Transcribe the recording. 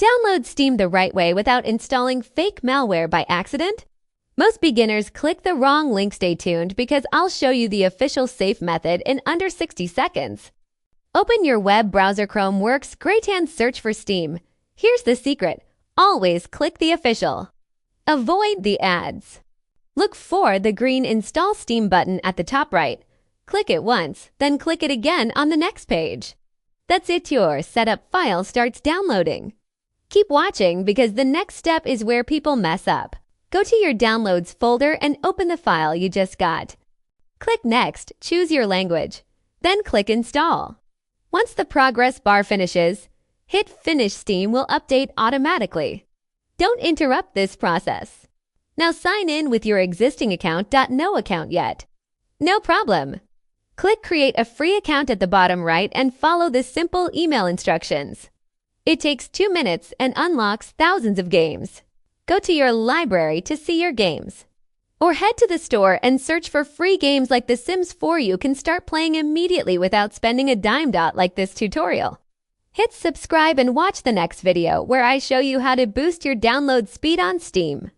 Download Steam the right way without installing fake malware by accident? Most beginners click the wrong link. Stay tuned because I'll show you the official safe method in under 60 seconds. Open your web browser. Chrome works great and search for Steam. Here's the secret. Always click the official. Avoid the ads. Look for the green Install Steam button at the top right. Click it once, then click it again on the next page. That's it. Your setup file starts downloading. Keep watching because the next step is where people mess up. Go to your Downloads folder and open the file you just got. Click Next, choose your language. Then click Install. Once the progress bar finishes, hit Finish. Steam will update automatically. Don't interrupt this process. Now sign in with your existing account. No account yet? No problem. Click Create a free account at the bottom right and follow the simple email instructions. It takes 2 minutes and unlocks thousands of games. Go to your library to see your games. Or head to the store and search for free games like The Sims 4. You can start playing immediately without spending a dime. Like this tutorial. Hit subscribe and watch the next video where I show you how to boost your download speed on Steam.